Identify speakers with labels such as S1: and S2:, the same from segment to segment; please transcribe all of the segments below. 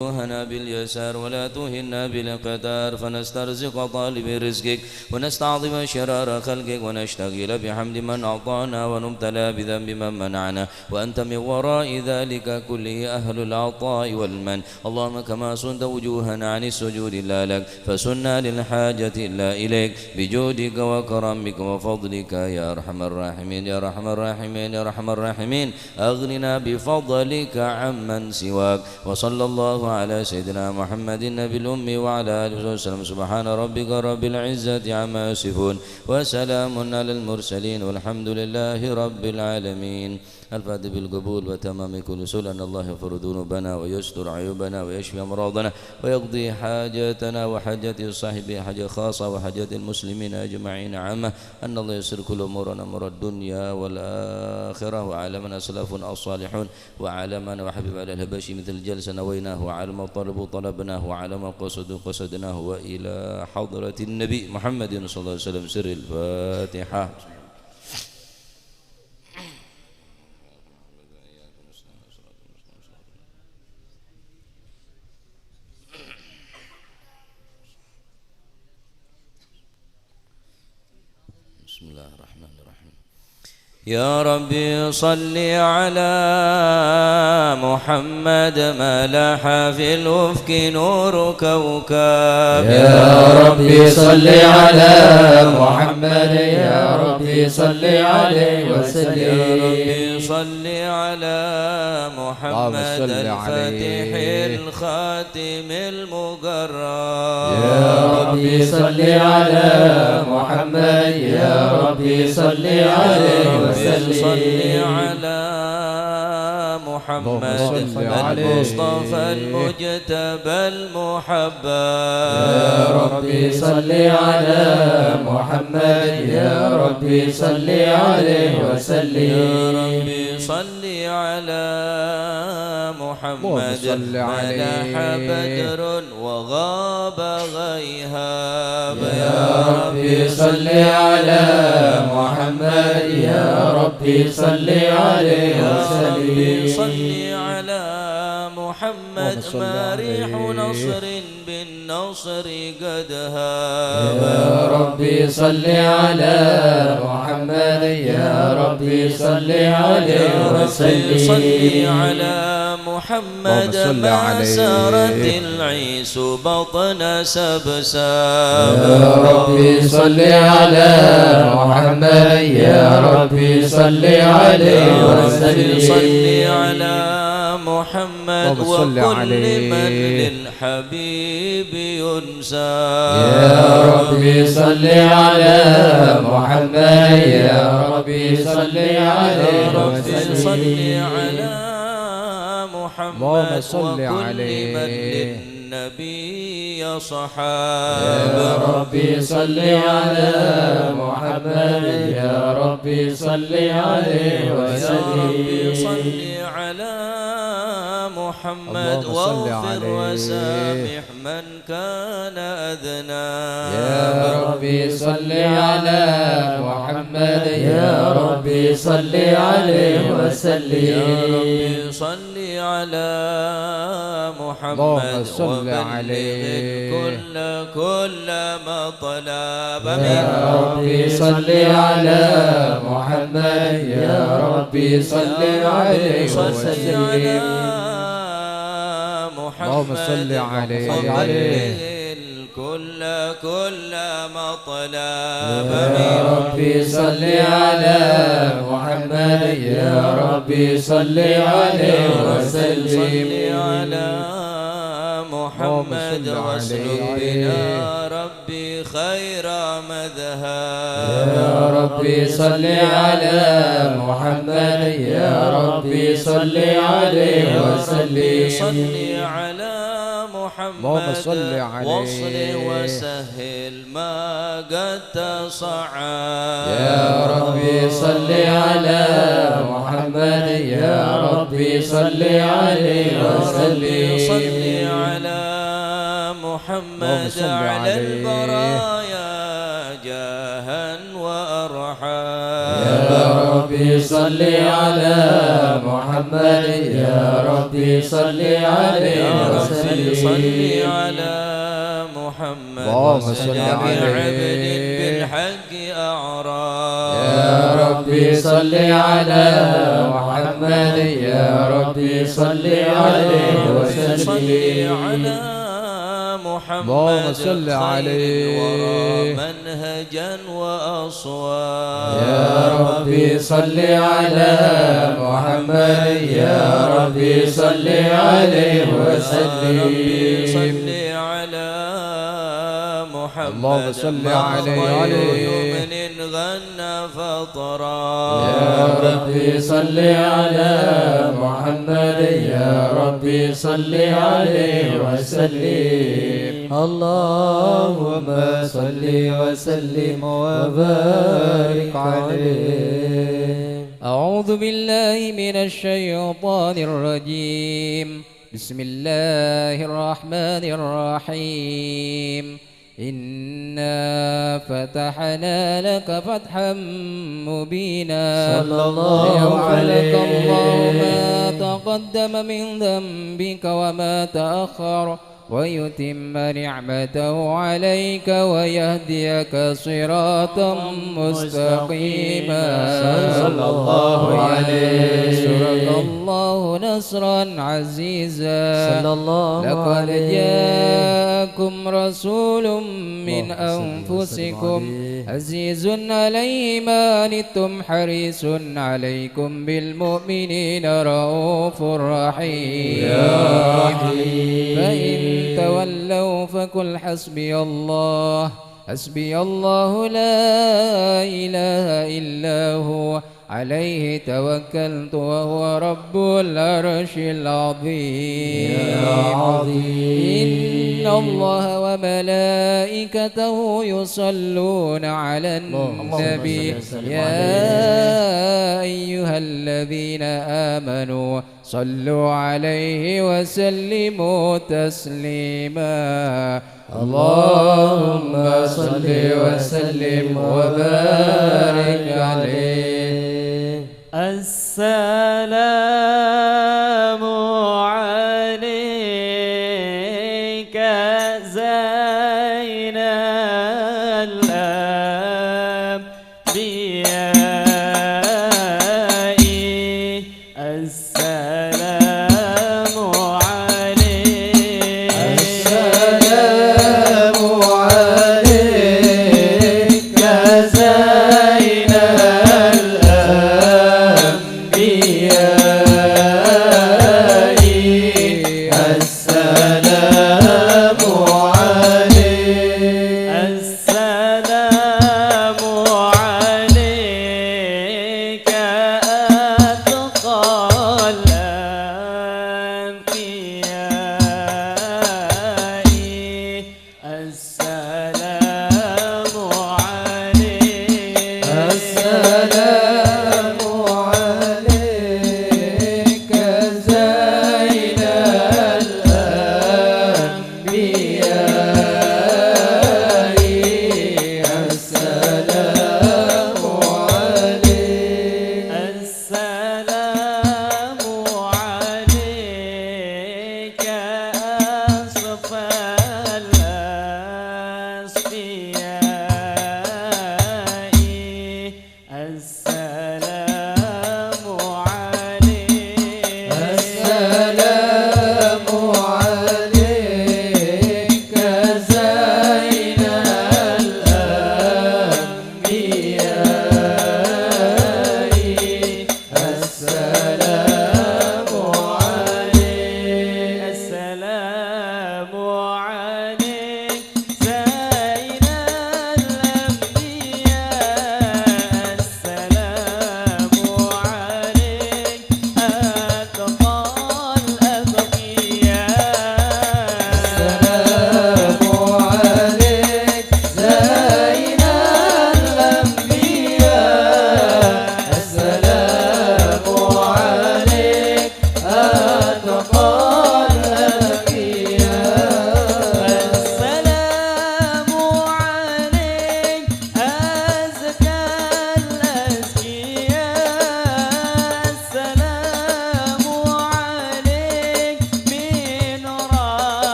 S1: توهنا باليسار ولا توهنا بالقدر فنسترزق طالب رزقك ونستعظم شرار خلقك ونشتغل بحمد من أعطانا ونبتلى بذنب من منعنا وأنت من وراء ذلك كله أهل العطاء والمن. اللهم كما صنت وجوهنا عن السجود إلا لك فسنا للحاجة إلا إليك بجودك وكرمك وفضلك يا أرحم الراحمين يا أرحم الراحمين يا أرحم الراحمين. أغننا بفضلك عمن سواك. وصلى الله على سيدنا محمد النبي الأمي وعلى آله وسلم. سبحان ربك رب العزة عما يصفون وسلام على المرسلين والحمد لله رب العالمين. الفاتح بالقبول وتمام كل سؤال أن الله يغفر ذنوبنا ويستر عيوبنا ويشفي أمراضنا ويقضي حاجاتنا وحاجات صاحبه حاجة خاصة وحاجات المسلمين أجمعين عامة. أن الله يسر كل أمورنا أمور الدنيا والآخرة. وعلى من أسلافنا الصالحون وعلى من وحبيب على الهباشي مثل الجلسة نويناه وعلى ما طلبوا طلبناه وعلى ما قصدوا قصدناه وإلى حضرة النبي محمد صلى الله عليه وسلم. سر الفاتحة. بسم الله الرحمن الرحيم. يا ربي صل على محمد ما لاح في الأفق نور كوكب.
S2: يا ربي صل على محمد يا ربي صل عليه وسلم.
S1: يا ربي صل على محمد الفاتح الخاتم المقرب.
S2: يا ربي صل على محمد يا ربي صل عليه وسلم.
S1: صل على محمد المصطفى المجتبى المحبب.
S2: يا ربي صل على محمد يا ربي صل عليه وسلم.
S1: يا ربي صل على محمد ملاح بدر وغاب غيهاب.
S2: يا ربي صل على محمد يا ربي صل عليه وسلم.
S1: صل على محمد ما ريح نصر بالنصر قد هاب.
S2: يا ربي صل على محمد يا ربي صل عليه وسلم.
S1: صل على محمد ما سارت العيس بطن سبساب.
S2: يا ربي صل على محمد يا ربي صل عليه وسلم.
S1: صل على محمد وكل من للحبيب ينساب.
S2: يا ربي صل على محمد يا ربي صل عليه وسلم.
S1: صل على محمد وكل من للنبي صحاب.
S2: يا ربي صل على محمد يا ربي صل عليه وسلم.
S1: يا ربي صل على محمد واغفر وسامح من كان أذنى.
S2: يا ربي صل على محمد يا ربي صل عليه وسلم.
S1: يا ربي صل على محمد وبلغ كل ما طلب.
S2: يا ربي صل على محمد يا ربي صل عليه وسلم.
S1: اللهم
S2: صل عليه
S1: كل ما طلب.
S2: يا ربي صل على محمد يا ربي صل عليه وسلم.
S1: صل على محمد واسلك بنا ربي خير مذهب.
S2: يا ربي صل على محمد يا ربي صل عليه وسلم.
S1: صل على محمد واصل وسهل ما قد تصعب.
S2: يا ربي صل على محمد يا ربي صل عليه وسلم.
S1: صل على محمد على البرايا جاها وأرحام.
S2: يا ربي صل على محمد يا ربي صل عليه وسلم
S1: صل على محمد وسلم عبد بالحق أعراف
S2: يا ربي صل على محمد يا ربي صل عليه وسلم
S1: صل على محمد
S3: صل عليه
S1: منهجا وأصوات
S2: يا ربي صل على محمد يا ربي صل عليه وسلم
S1: صل على محمد
S3: اللهم صل عليه
S1: من غنى فطرا
S2: يا ربي صل على محمد يا ربي صل عليه وسلم اللهم صل وسلم وبارك عليه.
S4: أعوذ بالله من الشيطان الرجيم. بسم الله الرحمن الرحيم. إنا فتحنا لك فتحا مبينا
S2: صلى الله عليه
S4: ليغفر لك الله ما تقدم من ذنبك وما تأخر ويتم نعمته عليك ويهديك صراطا مستقيما
S2: صلى الله عليه
S4: وينصرك الله نصرا عزيزا
S2: صلى الله
S4: لقد
S2: عليه
S4: جاءكم رسول من أنفسكم عزيز عليه ما عنتم حريص عليكم بالمؤمنين رؤوف رحيم
S2: يا رحيم.
S4: فإن تولوا فقل حسبي الله حسبي الله لا إله إلا هو عليه توكلت وهو رب العرش العظيم
S2: يا عظيم.
S4: إن الله وملائكته يصلون على النبي يا أيها الذين آمنوا صلوا عليه وسلموا تسليما
S2: اللهم صل وسلم وبارك عليه.
S5: السلام عليك زين الأنبياء السلام عليك
S2: السلام عليك زين الأنبياء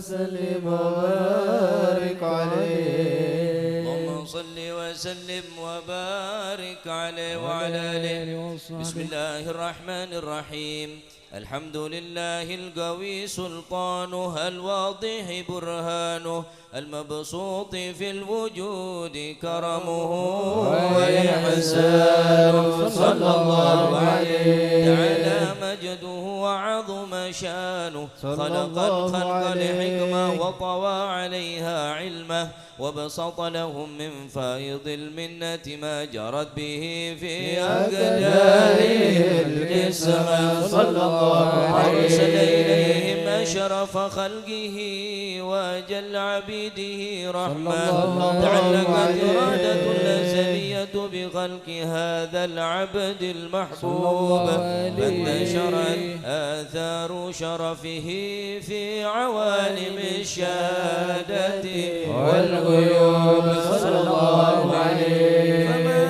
S2: وسلم وبارك عليه.
S1: اللهم صل وسلم وبارك عليه وعلى آله. بسم الله الرحمن الرحيم. الحمد لله القوي سلطانه، الواضح برهانه، المبسوط في الوجود كرمه وإحسانه، صلى الله عليه. تعالى مجده وعظم شانه، خلق الخلق لحكمة وطوى عليها علمه، وبسط لهم من فائض المنة ما جرت به في أقداره القسمة، صلى الله عليه. أرسل إليهم أشرف خلقه وأجل عبيده رحمة، تعلقت إرادة الأزلية بخلق هذا العبد المحبوب، فانتشرت آثار شرفه في عوالم الشهادة والغيوب، صلى الله عليه. فما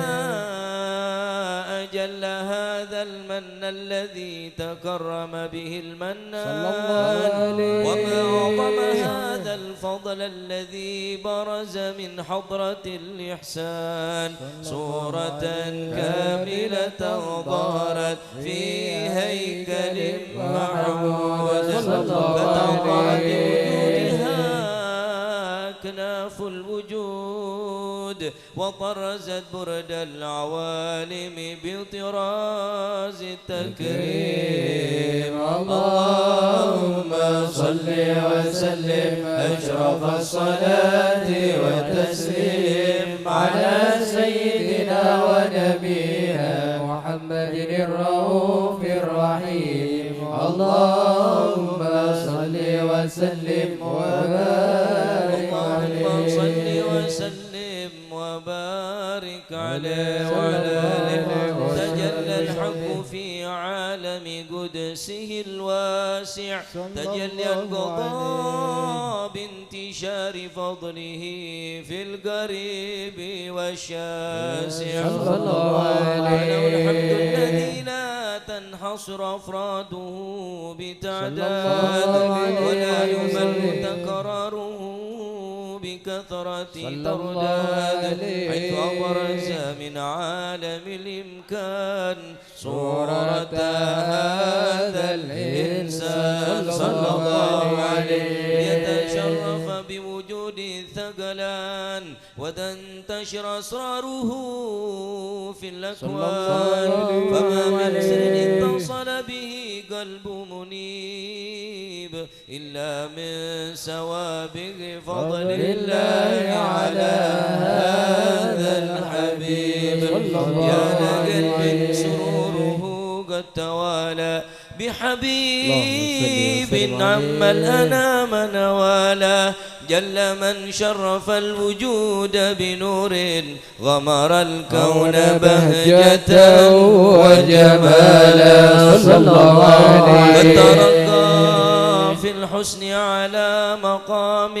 S1: أجل هذا المن الذي تكرم به المنان، وما أعظم هذا الفضل الذي برز من حضرة الإحسان، صورة كاملة ظهرت في هيكل معبود، فتعطرت بوجودها أكناف الوجود، وطرزت برد العوالم بطراز التكريم. اللهم صل وسلم أشرف الصلاة والتسليم على سيدنا ونبينا محمد الرؤوف الرحيم. اللهم صل وسلم وبارك عليه. اللهم صل وسلم وبارك عليه وعلى آله. تجلى الحق في عالم قدسه الواسع، تجلى القضاء بانتشار فضله في القريب والشاسع، صلى الله عليه. الحمد الذي لا تنحصر أفراده بتعداد، ولا يمل تكراره بكثرة ترداد، حيث أبرز من عالم الإمكان صورة هذا الإنسان، صلى الله عليه. يتشرف بوجود الثقلان وتنتشر أسراره في الأكوان، فما من سر اتصل به قلب منيب إلا من سوابق فضل الله على هذا الحبيب. يا لقلب سروره قد توالى بحبيب عم الأنام نوالا، جل من شرف الوجود بنور غمر الكون بهجة وجمالا، صلى الله عليه. ترقى في الحسن على مقام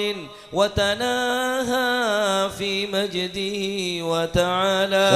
S1: وتناهى في مجده وتعالى،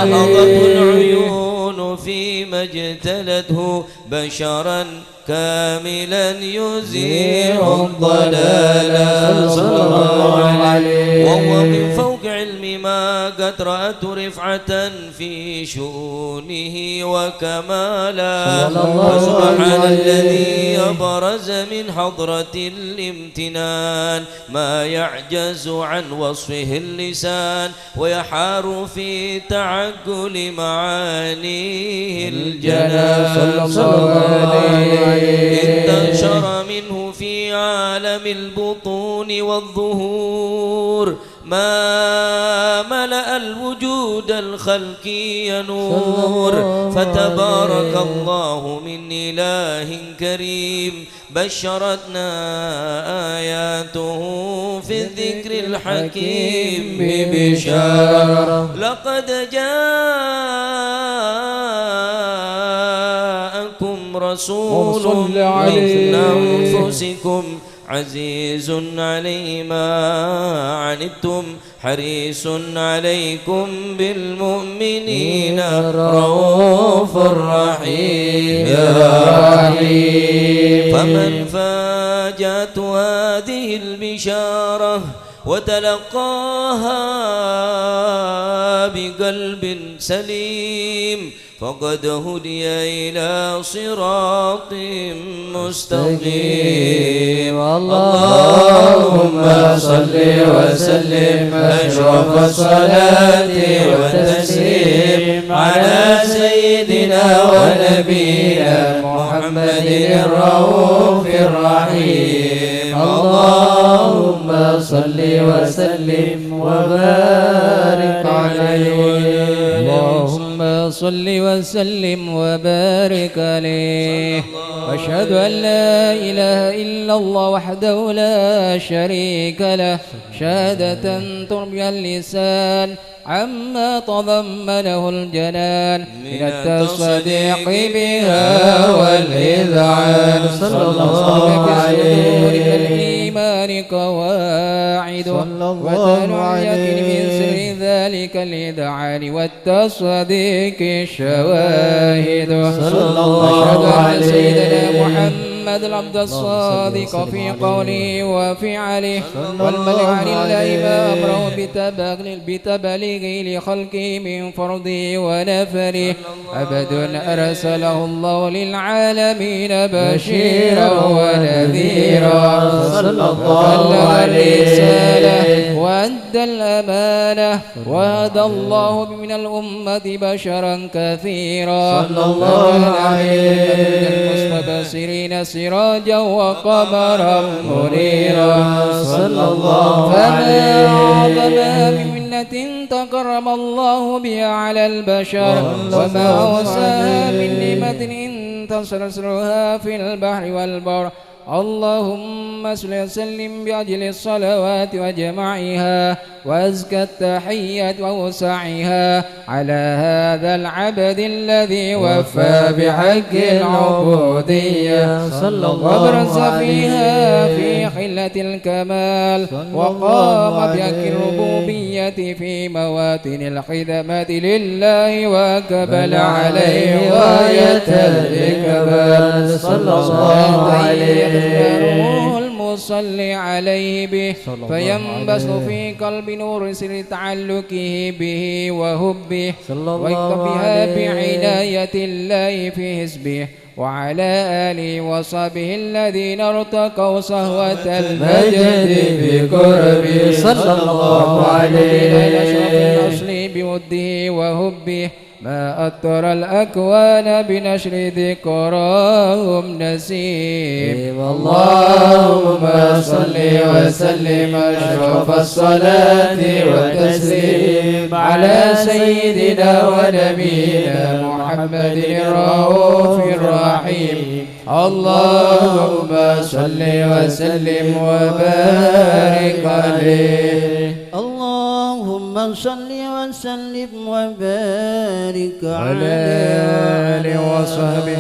S1: لحظت العيون فيما اجتلته بشرا كاملا يزيع الضلال، صلى الله عليه. وهو من فوق علم ما قد رأت رفعة في شؤونه وكمالا، وسبحان الذي أبرز من حضرة الامتنان ما يعجز عن وصفه اللسان، ويحار في تعقل معانيه الجنان، صلى الله عليه. انتشر منه في عالم البطون والظهور ما ملأ الوجود الخلقي نور، فتبارك الله من إله كريم بشرتنا آياته في الذكر الحكيم ببشارة. لقد جاءكم رسول من أنفسكم عزيز عليه ما عنتم حريص عليكم بالمؤمنين رؤوف رحيم يا رحيم. فمن فاجأتها هذه البشارة وتلقاها بقلب سليم فقد هدي إلى صراط مستقيم.
S2: اللهم صل وسلم أشرف الصلاة والتسليم على سيدنا ونبينا محمد الرؤوف الرحيم. اللهم صل وسلم وبارك عليه.
S4: اللهم صل وسلم وبارك عليه. واشهد أن لا إله إلا الله وحده لا شريك له شهادة تربي اللسان عما تضمنه الجنان من التصديق بها والإذعان. صلى الله عليه الإيمان قواعد وتنعية من سر ذلك الإذعان والتصديق الشواهد. صلى الله عليه سيدنا محمد العبد الصادق في قوله وفعله والملك عن الله ما أمره بتبليغه لخلقه من فرضه ونفره. عبد أرسله الله للعالمين بشيرا ونذيرا. صلى الله عليه وأدى الأمانة وهدى الله من الأمة بشرا كثيرا. صلى الله عليه المستبصرين سراجا وقمرا منيرا. صلى الله عليه. فما أعظم من منة تكرم الله بها على البشر وما أوسع من نعمة إن تنصرها في البحر والبر. اللهم صل وسلم بأجل الصلوات وجمعها وأزكى التحيات ووسعها على هذا العبد الذي وفى بحق العبودية. صلى الله وبرز فيها في خلة الكمال وقام بحق الربوبية في مواتن الخدمة لله وأقبل عليه غاية الإقبال. صلى الله عليه المصلي عليه به فينبث في قلب نور سر تعلقه به وهبه ويكتبها بعناية الله في حزبه وعلى آله وصحبه الذين ارتقوا صهوة المجد بقربه. صلى الله عليه أشرف الأصل بوده وهبه ما أطر الأكوان بنشر ذكراهم نسيم. اللهم صل وسلم أشرف الصلاة والتسليم على سيدنا ونبينا محمد الرؤوف الرحيم. اللهم صل وسلم وبارك عليه.
S6: اللهم صل وسلم وبارك
S4: على آله وصحبه.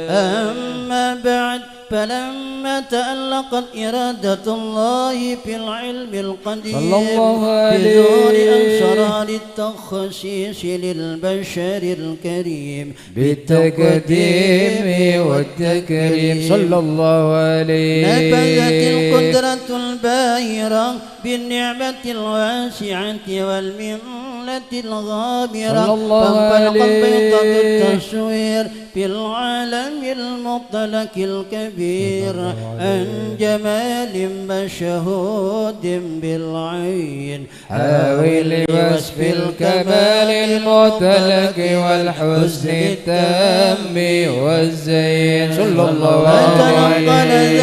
S6: أما بعد فلما تألقت إرادة الله في العلم القديم بظهور أسرار التخصيص للبشر الكريم
S4: بالتقديم والتكريم. صلى الله عليه.
S6: نفذت القدرة الباهرة بالنعمة الواسعة والمنة الغابرة فانفلق بيضة التصوير في العالم المطلق الكبير عن جمال مشهود بالعين حاوي لوصف الكمال المطلق والحسن التام والزين. صلى الله عليه.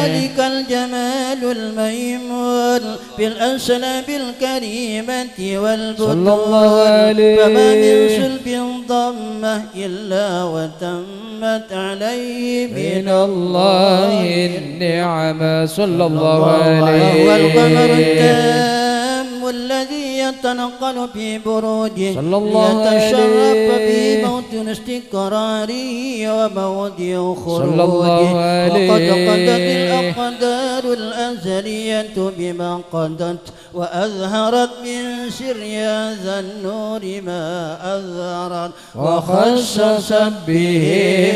S6: ذلك الجمال الميمون بالأسلاب الكريمة والبطون فما من صلب ضمه إلا وتمت عليه
S4: من الله النعمة. صلى الله عليه.
S6: وهو القمر التام الذي يتنقل في بروجه
S4: صلى الله
S6: ليتشرف
S4: عليه
S6: به موت استقراره وموت خروجه
S4: صلى الله عليه
S6: وقد قدت الأقدار الأزلية بما قدت وأظهرت من سر هذا النور ما أظهرت
S4: وخصصت به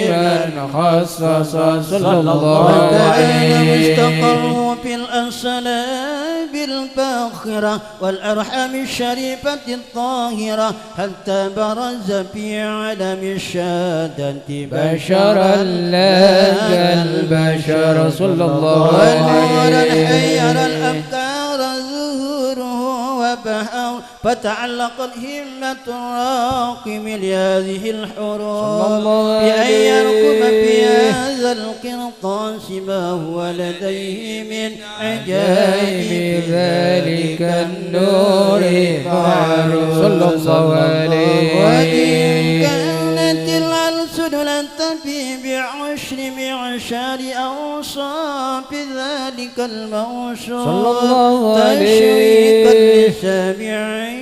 S4: من خصص صلى الله
S6: وكان
S4: عليه
S6: مستقره في الأصلاب الباخرة والأرحام الشريفة الطاهرة حتى برز في عالم الشهادة
S4: بشرا لك البشر صلى الله
S6: ونورا
S4: عليه
S6: حير الأفكار ظهوره وبهاء فتعلقت همة الراقم لهذه الحروف بأن يركب في هذا القرطاس ما هو لديه من عجائب
S4: ذلك النور معروف صلى الله عليه
S6: وإن كانت الألسن لن تفي بعشر معشار أوصاف ذلك الموصوف
S4: صلى الله
S6: تشويقا
S4: عليه
S6: للسامعين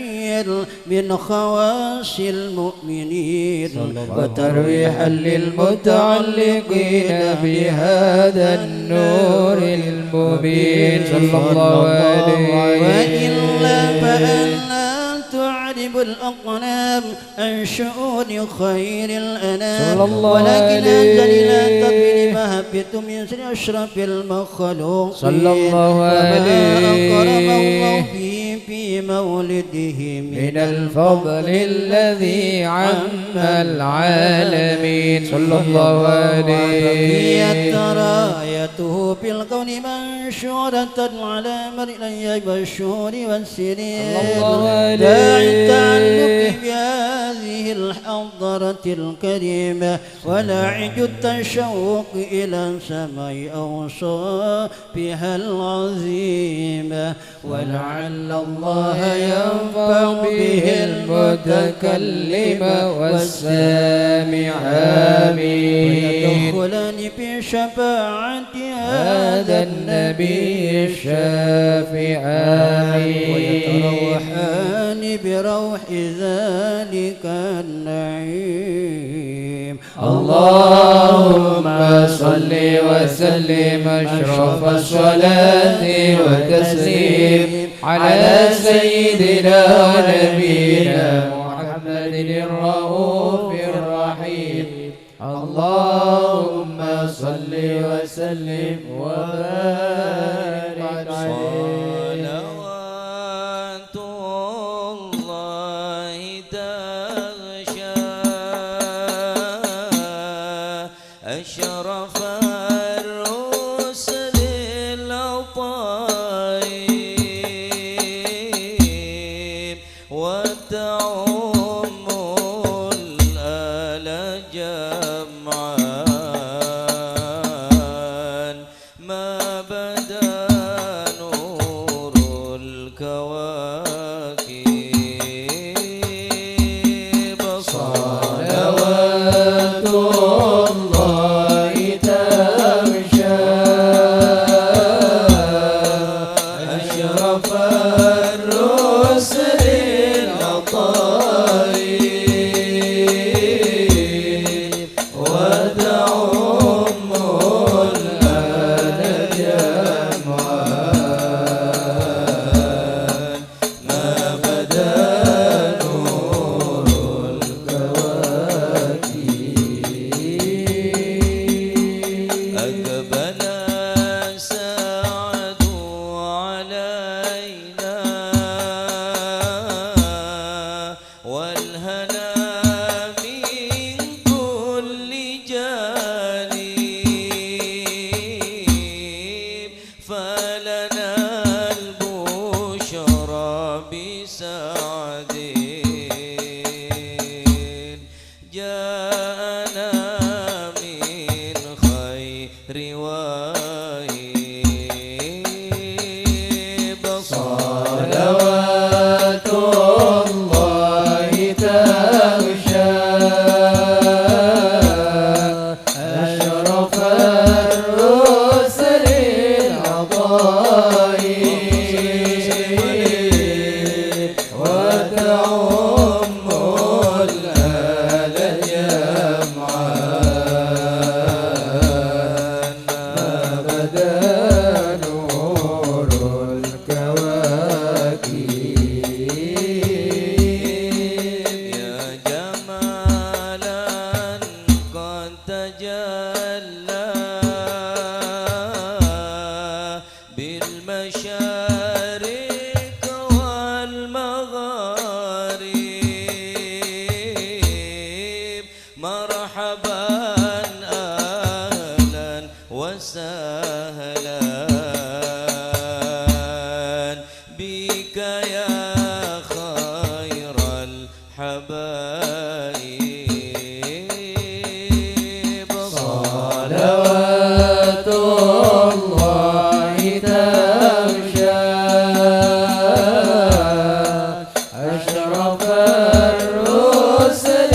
S6: من خواص المؤمنين
S4: وترويحا للمتعلقين بهذا النور المبين صلى الله عليه
S6: وإلا فأنا تعرب الأقلام عن شؤون خير الأنام
S4: صلى الله
S6: ولكن
S4: عليه
S6: أنزل لا تبني مهبت من سر أشرف المخلوقين
S4: صلى الله
S6: وما
S4: عليه
S6: أكرم الله به في مولده
S4: من الفضل الذي عم العالمين صلى الله عليه
S6: رايته في الكون منشورة على مرئي الشهور والسنين داعي التعلق بهذه الحضرة الكريمة ولاعج التشوق إلى سماء أوصافها العظيمة ولعل الله ينفع به المتكلم والسامع آمين ويدخلني في شفاعة هذا النبي الشافع آمين ويتروحان بروح ذلك النعيم
S4: اللهم صل وسلم أشرف الصلاة والتسليم على سيدنا ونبينا محمد الرؤوف الرحيم اللهم صل وسلم وبارك عليه
S1: صلوات الله تغشى أشرف الرسل الأطايب وتعم الآل جمعا ما بدا نور الكواكب
S4: صلوات الله تغشى أشرف الرسل الأطايب وتعم الآل جمعا ما بدا نور الكواكب
S1: أقبل سعد علينا والهنا من كل جانب فلنا البشرى بسعد جاءنا من خير واهب
S4: صلوات الله تعالى
S1: الحبايب
S4: صلوات الله تمشى أشرف الرسل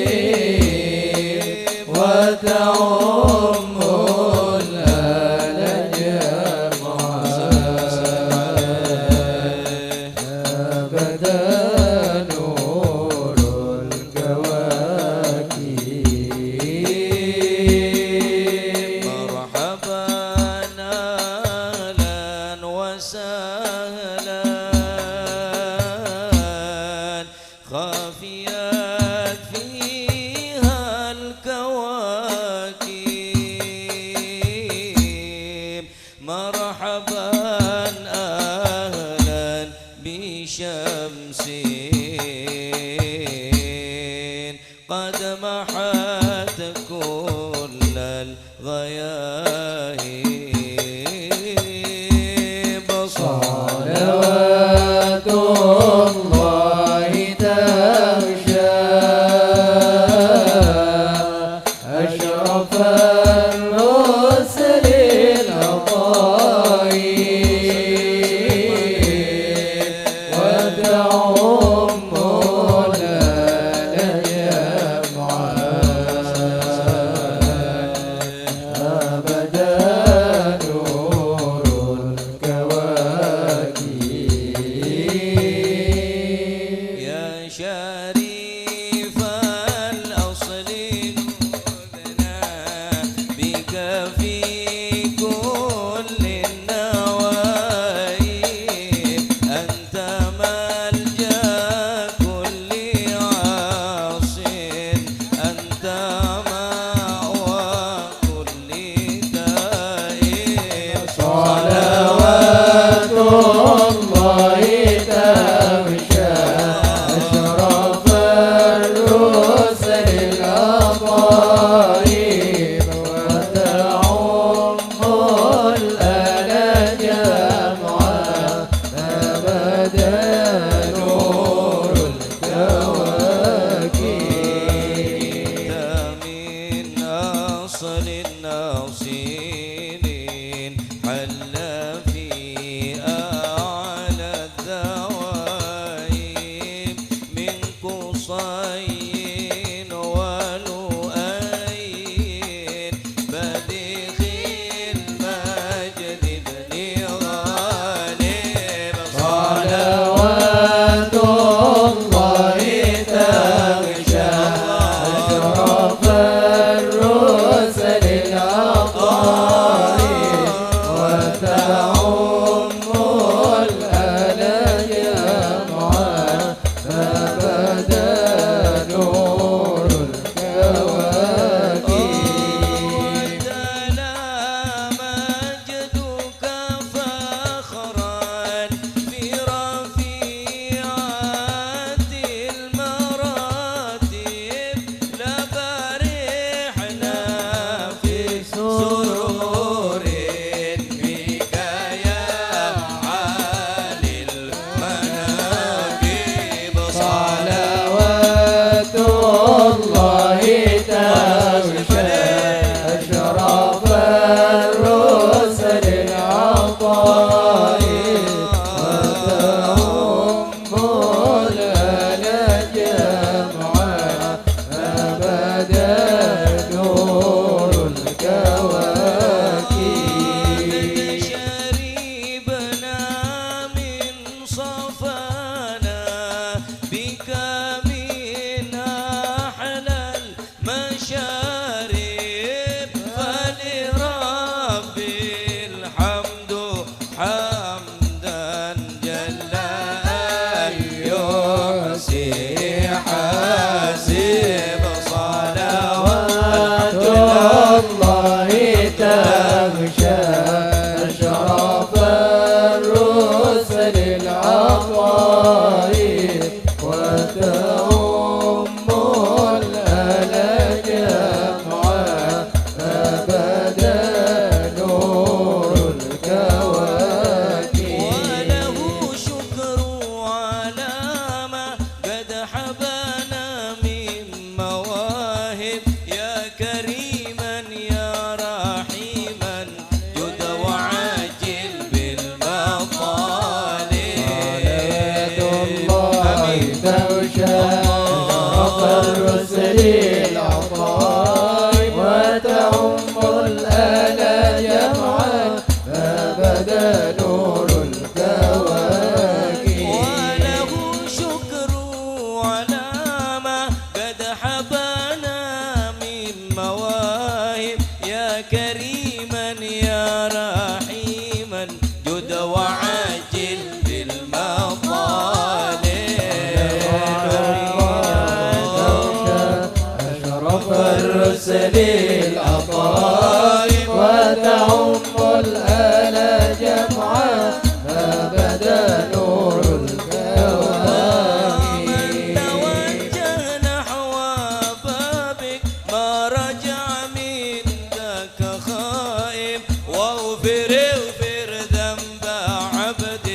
S4: الأطايب وتعم الآل جمعا أبدا نور الكواكب
S1: مرحبا أهلا وسهلا خافيات فيها الكواكب مرحبا أهلا بشمس قد محت كل الغياهب
S4: صلوات الله تمشى أشرف الرسل الأطايب وتعم الآل جمعا أبدا نور الكواكب
S1: يا شريف الأصل نودنا بك في كل النوايب أنت ملجأ كل عاص أنت مأوى كل تائب
S4: صلوات الله تمشى أشرف الرسل الأطايب وتعم الآل جمعا أبدا نور الكواكب
S1: من أصل الناصرين حل في أعلى الذوائب من قصي ولؤي بديخ المجد بن غالب
S4: صلوات الله تمشى أشرف الرسل الأطايب وتعم الآل جمعا أبدا نور الكواكب
S1: تلا مجدك فخرا في رفيعات المراتب لبرحنا في سرور بك يا عالي المناكب
S4: صلوات الله تمشى أشرف الرسل العطايب وتعم الآل جمعا أبدا نور الكواكب
S1: شريبنا من صفانا بك من أحلى المشارب فلرب الحمد حمدا جل أن يحصي حاسب صلوات
S4: الله تمشى أشرف الرسل العطايب للعطاء وتعم الآل جمعا ما بدا نور الكواكب.
S1: من توجه نحو بابك ما رجع من ذاك خائب واغفر ذنب عبد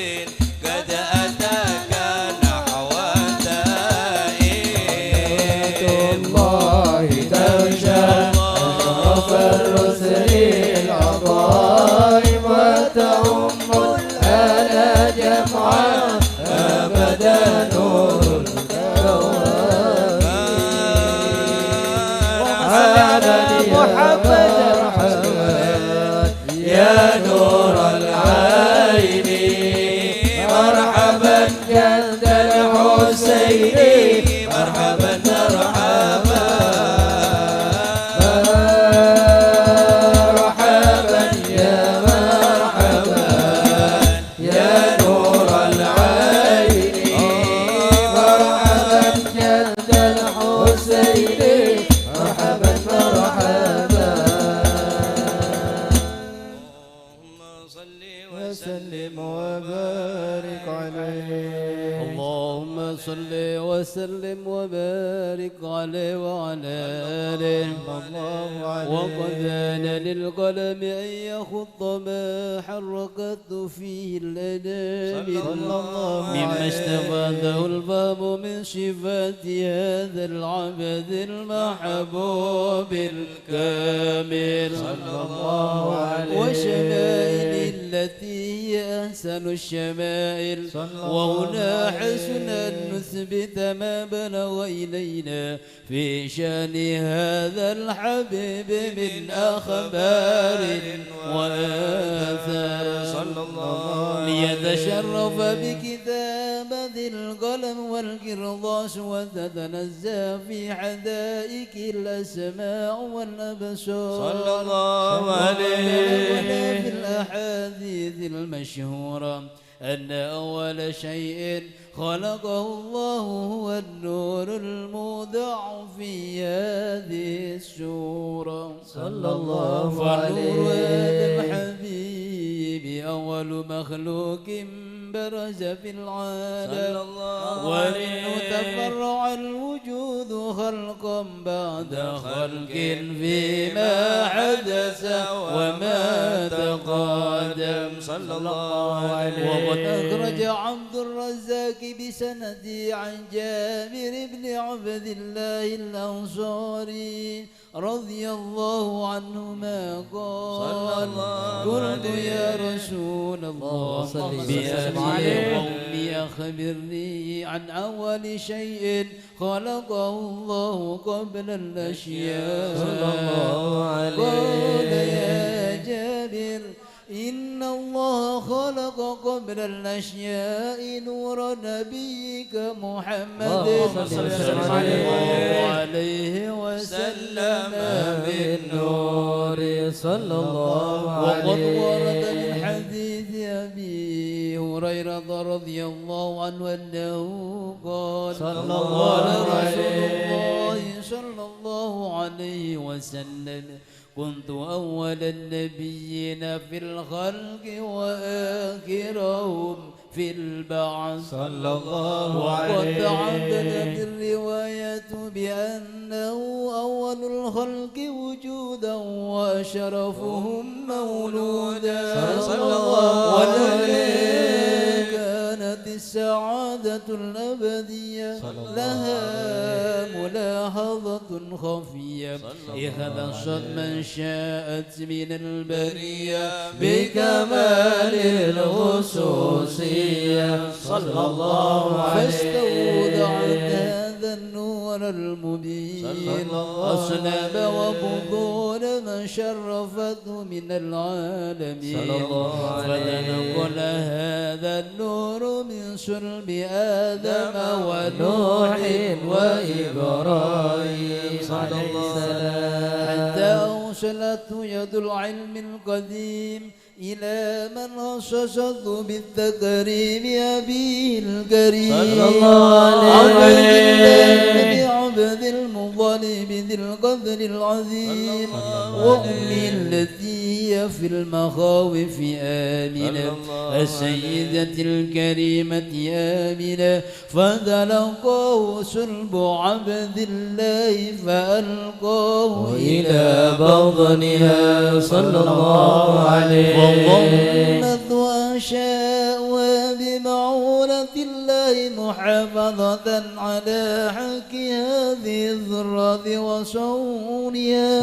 S1: قد أتاك نحو تائب.
S4: الله تغشى أشرف الرسل العظائم وتعم الآل جمعا أبدا نور الكواكب. مرحبا يا نور العين مرحبا جد الحسين مرحبا مرحبا مرحبا يا مرحبا يا نور العين مرحبا جد الحسين مرحبا مرحبا.
S1: اللهم صل
S4: وسلم وبارك عليه.
S2: اللهم صل وسلم وبارك عليه وعلى آله. وقد آن للقلم أن يخط ما حركته فيه الأنام مما استفاده الفهم من صفات هذا العبد المحبوب الكامل وشمائل التي هي أحسن الشمائل. وهنا حسن أن نثبت ما بلغ إلينا في شأن هذا الحبيب من أخبار وآثار ليتشرف بكتابة القلم والقرطاس وتتنزه في حدائق الأسماع والأبصار
S1: صلى الله عليه.
S2: في الأحاديث المشهورة أن أول شيء خلقه الله هو النور المودع في هذه السورة
S4: صلى الله
S2: فنور
S4: عليه.
S2: هذا الحبيب أول مخلوق برز في العالم ومنه تفرع الوجود خلقا بعد خلق فيما حدث وما تقدم صلى الله عليه. وقد أخرج عبد الرزاق بسندي عن جابر بن عبد الله الأنصاري رضي الله عنهما قال قلت يا رسول الله بأبي وأمي أخبرني عن أول شيء خلقه الله قبل الأشياء. قال يا جابر إن الله خلق قبل الأشياء نور نبيك محمد صلى الله عليه وسلم بالنور صلى الله عليه. وقد ورد من حديث أبي هريرة رضي الله عنه أنه قال قال رسول الله صلى الله عليه وسلم كنت أول النبيين في الخلق وآخرهم في البعث صلى الله عليه. وقد عددت الرواية بأنه أول الخلق وجودا وأشرفهم مولودا صلى الله عليه. كانت السعادة الأبدية لها ملاحظة خفية إذا خلصت من شاءت من البرية بكمال الخصوصية صلى الله عليه. فاستودعت هذا النور المبين أصناب وبطون من شرفته من العالمين فتنقل هذا النور من صلب آدم ونوح وإبراهيم عليه السلام حتى أوصلته يد العلم القديم إلى من خصصته بالتكريم أبيه الكريم صلى الله عليه. عبد المطلب ذي
S6: ذي القدر العظيم وأمي التي هي في المخاوف آمنة السيدة الكريمة آمنة فتلقاه سلب عبد الله فألقاه إلى بطنها صلى الله عليه وضمت وأشاء بمعونة الله محافظة على حق هذه الذرة وصونها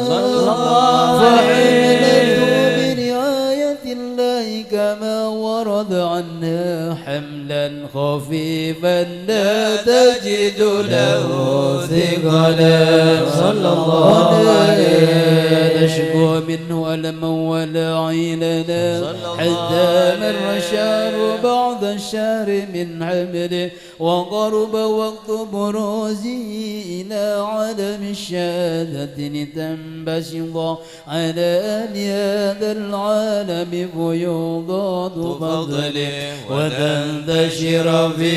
S6: فحملته برعاية الله كما ورد عنها حملا خفيفا لا تجد له ثقلا صلى الله عليه نشكو منه ألما ولا عيننا حتى مر الشهر بعد الشهر من حمله وقرب وقت بروزه إلى عالم الشهادة لتنبسط على أهل هذا العالم فيوضات فضله وتنتشر في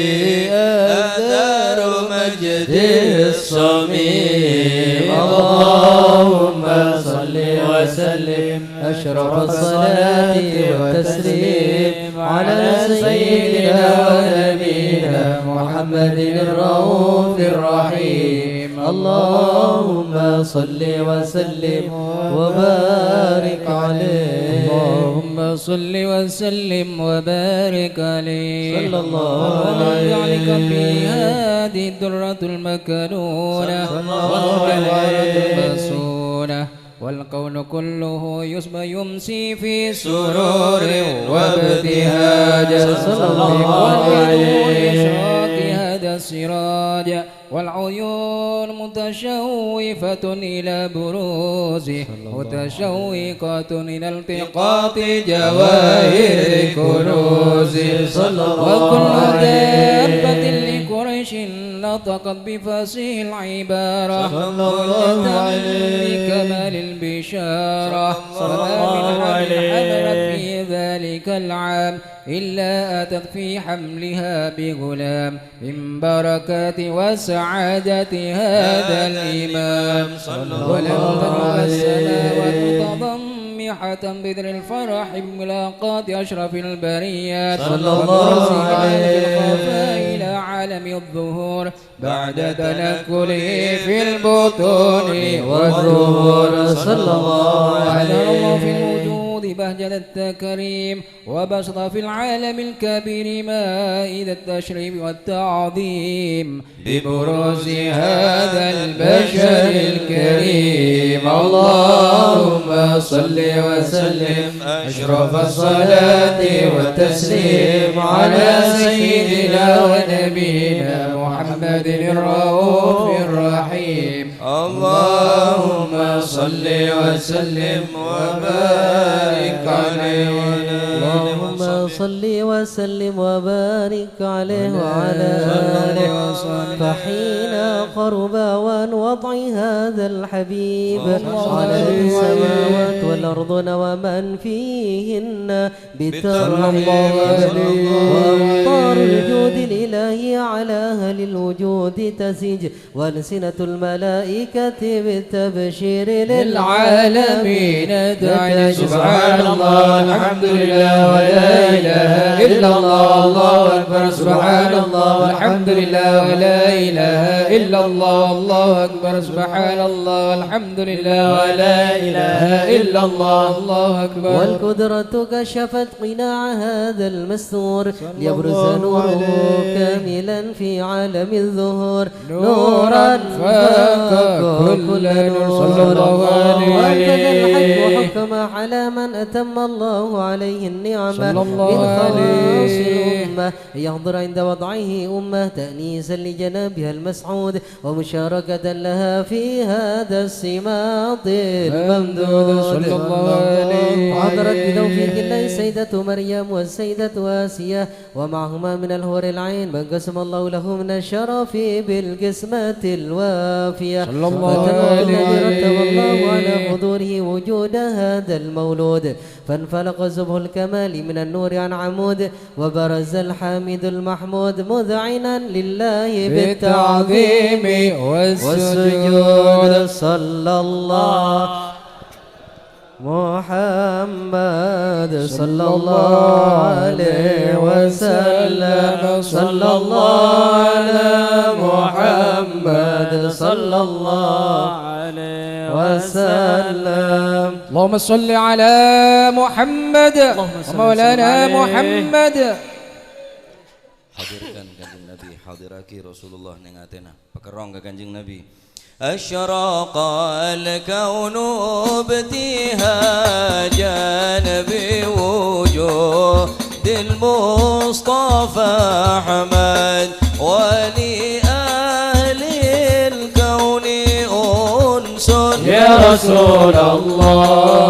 S6: آثار مجده الصميم اللهم صل وسلم أشرف الصلاة والتسليم على سيدنا ونبينا محمد الرؤوف الرحيم اللهم صل وسلم وبارك عليه
S2: اللهم صل وسلم وبارك عليه
S6: صلى الله عليه
S2: عليك في هذه الدرة المكنونة والجلالة المسونة والكون كله يمسي في سرور وابتهاج صلى الله عليه هذا السراج والعيون متشوفة إلى بروزه متشوقة إلى التقاط جواهر كنوزه صلى الله
S6: عليه
S2: دابة لقريش نطقت بفصيح العبارة بكمال البشارة وما من حملت في ذلك العام إلا أتت في حملها بغلام من بركات وسعادة هذا الإمام ولم تنب السماوات متضمحة بذر الفرح بملاقات أشرف البريات
S6: صلى الله عليه
S2: إلى عالم الظهور بعد تنكله في البطون والظهور صلى الله عليه في الوجود بهجة التكريم وبسط في العالم الكبير مائدة التشريف والتعظيم ببروز هذا البشر الكريم اللهم صل وسلم أشرف الصلاة والتسليم على سيدنا ونبينا محمد الرؤوف الرحيم اللهم صل وسلم وبارك عليه
S4: اللهم صل وسلم وبارك عليه وعلى آله فحين قرب أوان وضع هذا الحبيب على السماوات والأرض ومن فيهن بالترحيب وأمطار الجود الإلهي على أهل الوجود تسيج وألسنة الملائكة بالتبشير
S2: للعالمين دعنا سبحان الله الحمد لله ولا إله إلا الله الله أكبر سبحان الله والحمد لله ولا إله إلا الله الله أكبر سبحان الله والحمد لله ولا إله إلا الله الله أكبر
S4: والقدرة كشفت قناع هذا المستور ليبرز نوره كاملا في عالم الظهور
S2: نورا فاق كل نور صلى الله عليه
S4: وهكذا الحج وحكم على من أتم الله عليه النعمة من خلاص الأمة يحضر عند وضعه أمة تأنيسا لجنابها المسعود ومشاركة لها في هذا السماط الممدود
S2: صلى الله عليه
S4: حضرت بتوفيق الله السيدة مريم والسيدة آسية ومعهما من الهور العين من قسم الله له من الشرف بالقسمة الوافية
S2: صلى الله
S4: الذي
S2: عليه.
S4: رتب الله على حضوره وجود هذا المولود، فانفلق زبه الكمال من النور عن عمود، وبرز الحامد المحمود مذعنا لله بالتعظيم والسجود. صلى الله محمد صلى الله عليه وسلم. صلى الله على محمد صلى الله عليه وسلم.
S2: اللهم صل على محمد ومولانا محمد.
S1: Hadirkan kanjeng Nabi, hadiraki Rasulullah nengatena pekerong ke kanjeng Nabi. Asyraqal kaunu ibtihajan biwujudil Mustafa Ahmad wa li ahlil kauni unsun
S2: ya Rasulullah.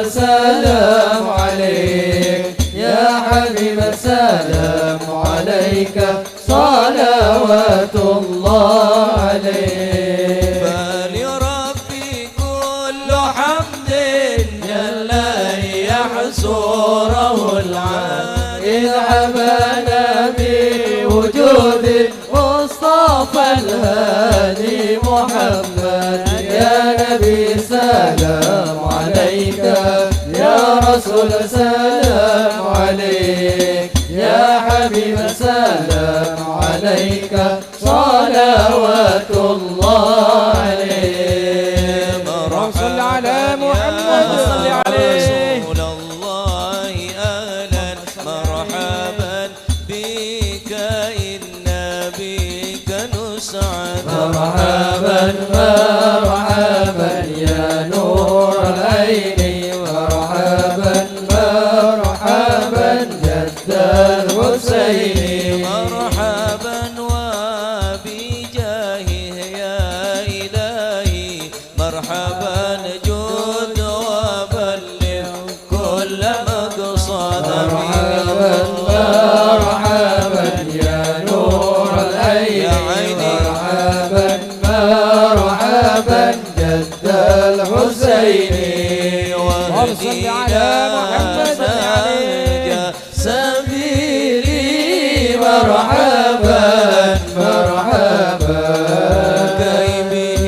S2: سلام عليك يا حبيب السلام عليك صلوات الله عليك.
S1: فلربي كل حمد جل يحصره العالم
S2: إذ حمانا بوجود المصطفى الهادي محمد. يا نبي سلام عليك يا رسول سلام عليك يا حبيب سلام عليك صلوات الله عليك.
S1: صل على محمد صل عليه رسول الله أهلا مرحبا بك إنا بك نسعد.
S2: مرحبا مرحبا يا نور العين مرحبا مرحبا جد الحسين
S1: مرحبا وبجاهه يا إلهي مرحبا جد وبلغ كل مقصد.
S2: مرحبا مرحبا يا نور العين مرحبا مرحبا جد الحسين.
S1: صل على محمد سبيلي
S2: مرحبا مرحبا
S1: كي به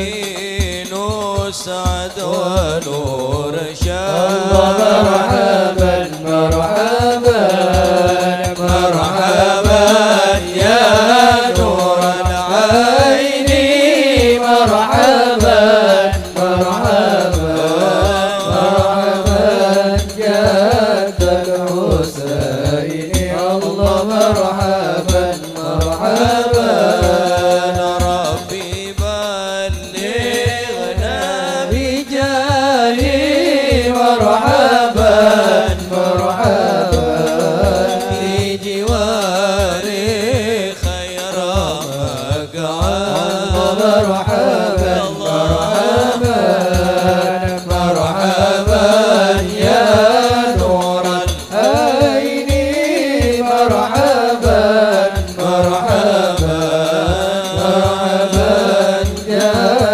S1: نسعد ونور شاد.
S2: مرحبا مرحبا مرحبا يا نور العين مرحبا مرحبا مرحبا جد الحسين. الله مرحبا مرحبا
S1: ربي بلغ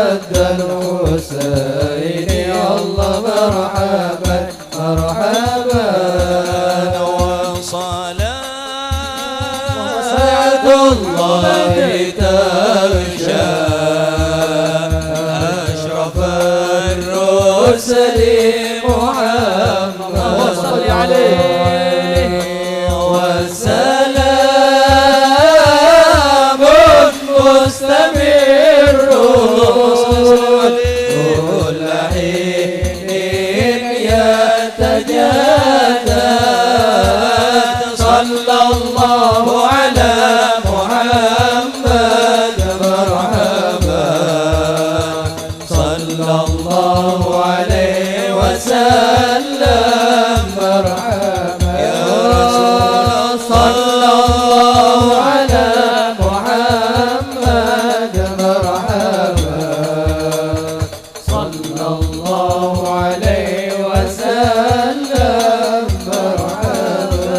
S2: جد الحسين الله مرحبا مرحبا وصلاة الله تغشى أشرف الرسل محمد وصل عليه والسلام مستمر كل حين يتجدد صلى الله على محمد مرحبا صلى الله عليه وسلم مرحبا يا رسول صلى الله على محمد مرحبا صلى الله عليه وسلم مرحبا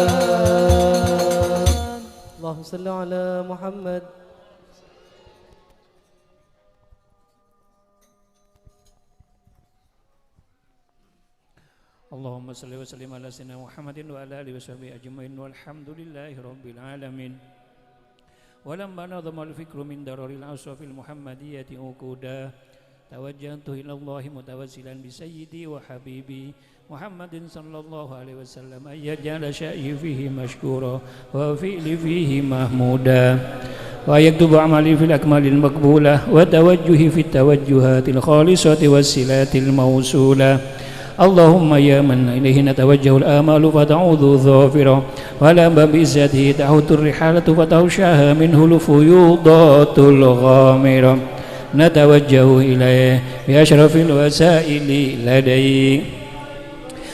S4: اللهم صل على محمد.
S7: اللهم صل وسلم على سيدنا محمد وعلى آله وصحبه أجمعين والحمد لله رب العالمين. ولما نظم الفكر من درر الأوصاف المحمدية عقودا توجهت إلى الله متوسلا بسيدي وحبيبي محمد صلى الله عليه وسلم أن يجعل شأني فيه مشكورا وفعلي فيه محمودا ويكتب أعمالي في الأكمال المقبولة وتوجهي في التوجهات الخالصة والصلات الموصولة. اللهم يا من إليه نتوجه الآمال فتعوذ ظافرا ولا بإزته تعود الرحالة فتغشاها منه الفيوضات الغامرة نتوجه إليه بأشرف الوسائل لديك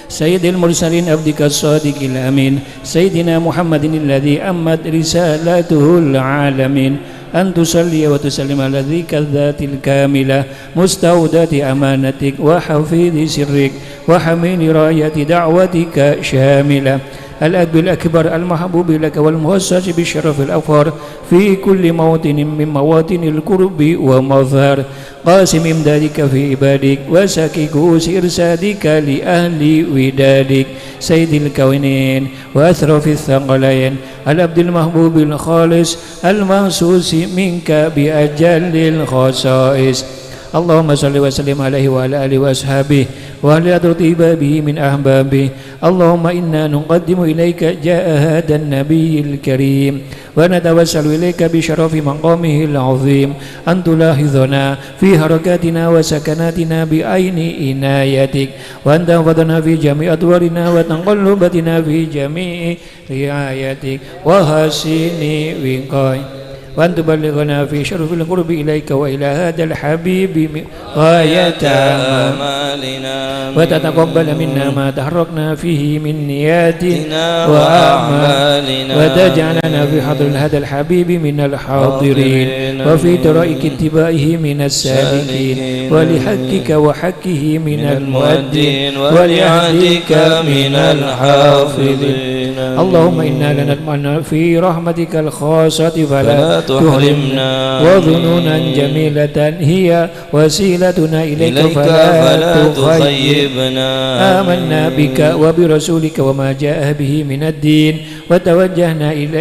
S7: سيد المرسلين عبدك الصادق الأمين سيدنا محمد الذي أمت رسالته العالمين أن تصلي وتسلم على ذيك الذات الكاملة مستودة أمانتك وحفيظ سرك وحميل راية دعوتك شاملة الأب الأكبر المحبوب لك والمؤسس بالشرف الأفخر في كل موطن من مواطن القرب ومظهر قاسم إمدادك في عبادك وسكي كؤوس إرسادك لأهل ودادك سيد الكونين وأثرف الثقلين العبد المحبوب الخالص المنصوص منك بأجل الخصائص. اللهم صل وسلم عليه وعلى آله وأصحابه وعلى أطيبابه من أحبابه. اللهم إنا نقدم إليك جاء هذا النبي الكريم ونتوسل إليك بشرف مقامه العظيم أن تلاحظنا في حركاتنا وسكناتنا بعين عنايتك وأن تحفظنا في جميع أدوارنا وتقلباتنا في جميع رعايتك وحسن وقايتك وأن تبلغنا في شرف القرب إليك وإلى هذا الحبيب غاية آمالنا وتتقبل منا ما تحركنا فيه من نياتنا وأعمالنا وتجعلنا في حضر هذا الحبيب من الحاضرين وفي طريق اتباعه من السالكين ولحقك وحقه من المؤدين ولعهدك من الحافظين. اللهم إنا لنطمع في رحمتك الخاصة فلا تحرمنا وظنونا جميلة هي وسيلتنا إليك فلا تخيبنا. آمنا بك وبرسولك وما جاء به من الدين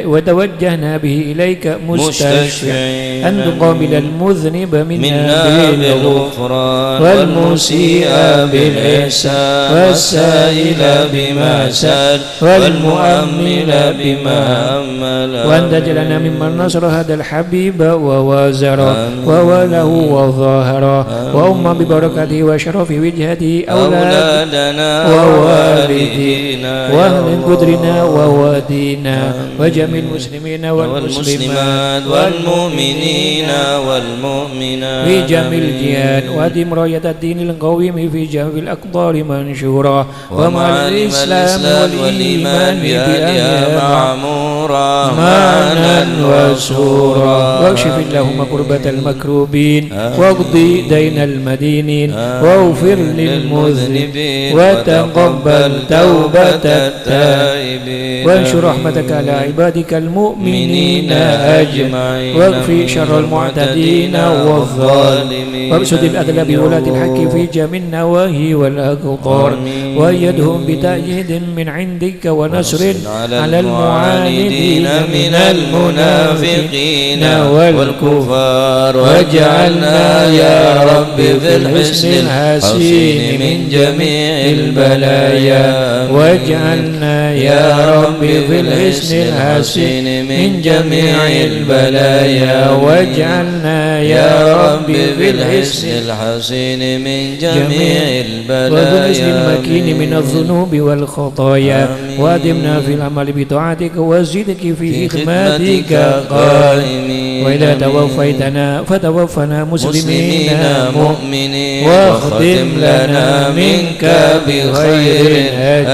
S7: وتوجهنا به إليك مستشفعين أن تقابل المذنب منا بالغفران والمسيء بالإحسان والسائل بما سال والمؤمل بما أمل وأن تجعلنا ممن نصر هذا الحبيب ووازر ووله وظاهر وأم ببركته وشرف وجهته أولادنا ووالدينا وأهل قدرنا ووادينا وجميع المسلمين والمسلمات والمؤمنين والمؤمنات في جميع الجهات وأدم راية الدين القويم في جميع الأقطار منشورا ومع الإسلام والإيمان بأهلها معمورا معنا وسورا واكشف اللهم كربة المكروبين واقضي دين المدينين واغفر للمذنبين وتقبل توبة التائبين وانشر رحمتك على عبادك المؤمنين أجمعين واغفر شر المعتدين والظالمين وابسط الأذل بولاة الحق في جميع النواهي والأقطار وأيدهم بتأييد من عندك ونصر على المعاندين من المنافقين والكفار واجعلنا يا رب في الحسن الحسين من جميع البلايا واجعلنا يا رب في الحسن الحسين من جميع البلايا واجعلنا يا رب في الحسن الحسين من جميع البلايا وبالحسن المكين من الذنوب والخطايا وادمنا في العمل بطاعتك وزدك في خدمتك قائمين وإذا توفيتنا فتوفنا مسلمين مؤمنين واختم لنا منك بخير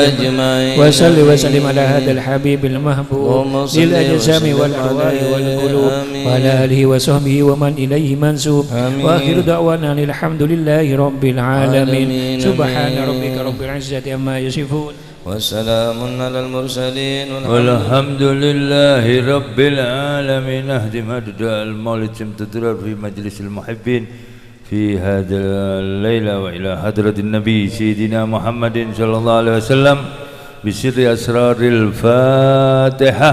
S7: أجمعين وصل وسلم على هذا الحبيب المحبوب للأجسام والأرواح والقلوب وعلى آله وصحبه ومن إليه منسوب وآخر دعوانا الحمد لله رب العالمين سبحان ربك رب العزة عما يصفون
S1: وسلام على المرسلين
S8: والحمد لله رب العالمين. أهدم هدى المولد تمتدرر في مجلس المحبين في هذا الليلة وإلى حضرة النبي سيدنا محمد صلى الله عليه وسلم بسر أسرار الفاتحة.